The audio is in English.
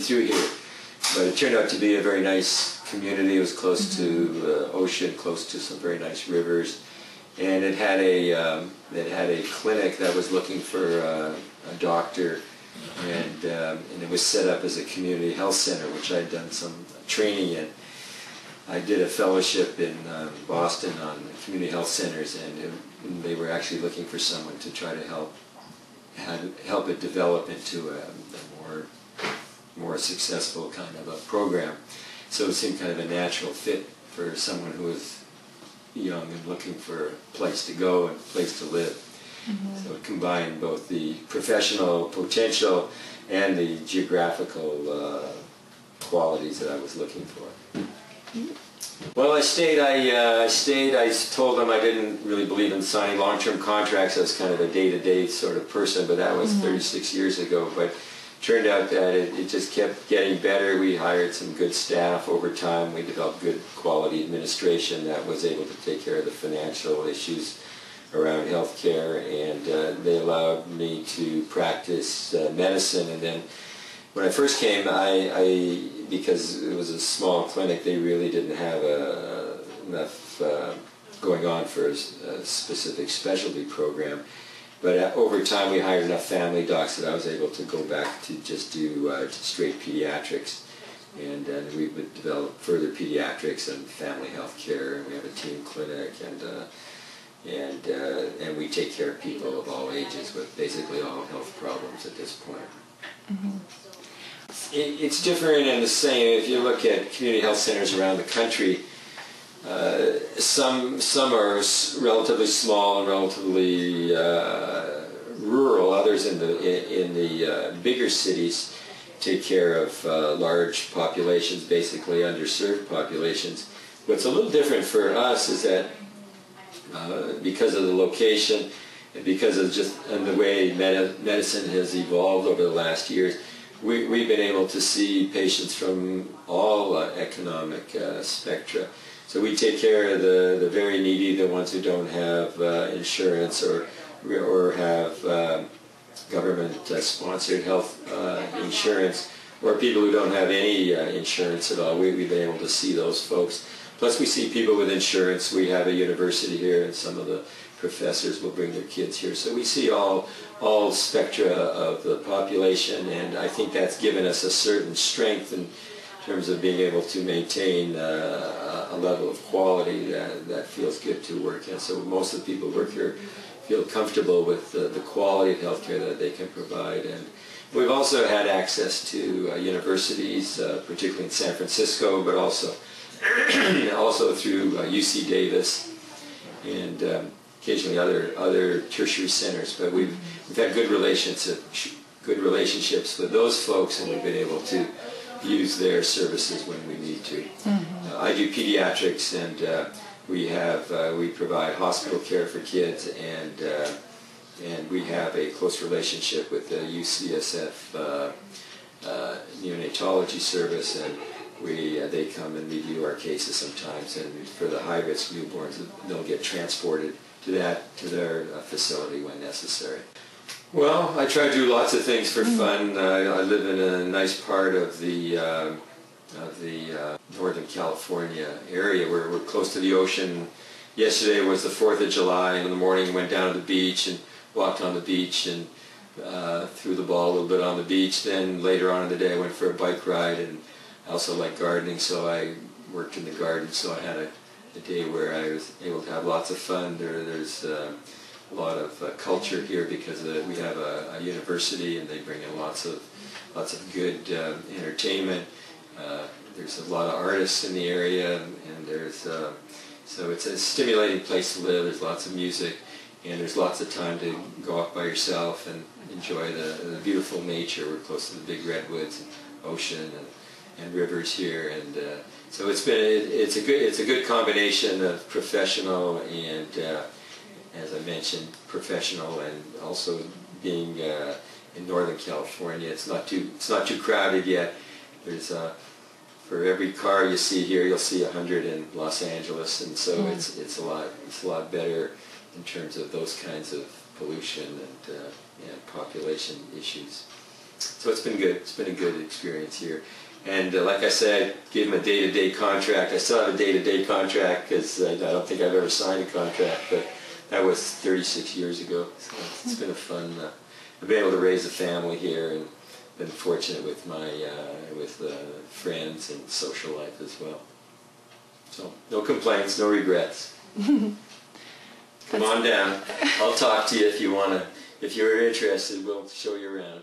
through here. But it turned out to be a very nice community. It was close to ocean, close to some very nice rivers, and it had a clinic that was looking for a doctor, and it was set up as a community health center, which I had done some training in. I did a fellowship in Boston on community health centers, and they were actually looking for someone to try to help it develop into a more successful kind of a program. So it seemed kind of a natural fit for someone who was young and looking for a place to go and a place to live. So it combined both the professional potential and the geographical qualities that I was looking for. Well, I stayed. I told them I didn't really believe in signing long-term contracts. I was kind of a day-to-day sort of person, but that was 36 years ago. But turned out that it just kept getting better. We hired some good staff over time. We developed good quality administration that was able to take care of the financial issues around healthcare, and they allowed me to practice medicine. And then when I first came, because it was a small clinic, they really didn't have enough going on for a specific specialty program. But over time, we hired enough family docs that I was able to go back to just do straight pediatrics. And we would develop further pediatrics and family health care. We have a team clinic, and we take care of people of all ages with basically all health problems at this point. It's different and the same. If you look at community health centers around the country, some are relatively small and relatively rural. Others in the bigger cities take care of large populations, basically underserved populations. What's a little different for us is that because of the location and because of the way medicine has evolved over the last years, we've been able to see patients from all economic spectra. So we take care of the very needy, the ones who don't have insurance or have government-sponsored health insurance, or people who don't have any insurance at all. We've been able to see those folks. Plus we see people with insurance. We have a university here, and some of the professors will bring their kids here. So we see all spectra of the population, and I think that's given us a certain strength in terms of being able to maintain a level of quality that feels good to work in. So most of the people who work here feel comfortable with the quality of healthcare that they can provide. And we've also had access to universities, particularly in San Francisco, but also through UC Davis and occasionally other tertiary centers. But we've had good relationships with those folks, and we've been able to use their services when we need to. I do pediatrics, and we provide hospital care for kids, and we have a close relationship with the UCSF neonatology service, and they come and review our cases sometimes, and for the high-risk newborns, they'll get transported to their facility when necessary. Well, I try to do lots of things for fun. I live in a nice part of the Northern California area. We're close to the ocean. Yesterday was the 4th of July, and in the morning went down to the beach and walked on the beach and threw the ball a little bit on the beach. Then later on in the day I went for a bike ride, and I also like gardening, so I worked in the garden. So I had a day where I was able to have lots of fun. There's a lot of culture here because we have a university, and they bring in lots of good entertainment. There's a lot of artists in the area, and so it's a stimulating place to live. There's lots of music, and there's lots of time to go off by yourself and enjoy the beautiful nature. We're close to the big redwoods and ocean and rivers here, and so it's a good combination of professional and as I mentioned, professional, and also being in Northern California. It's not too crowded yet. There's for every car you see here, you'll see 100 in Los Angeles, and so it's a lot better in terms of those kinds of pollution and population issues. So it's been good. It's been a good experience here. And like I said, I gave him a day-to-day contract. I still have a day-to-day contract because I don't think I've ever signed a contract, but that was 36 years ago. So it's been a fun. I've been able to raise a family here and been fortunate with my friends and social life as well. So no complaints, no regrets. Come on down. I'll talk to you if you want to. If you're interested, we'll show you around.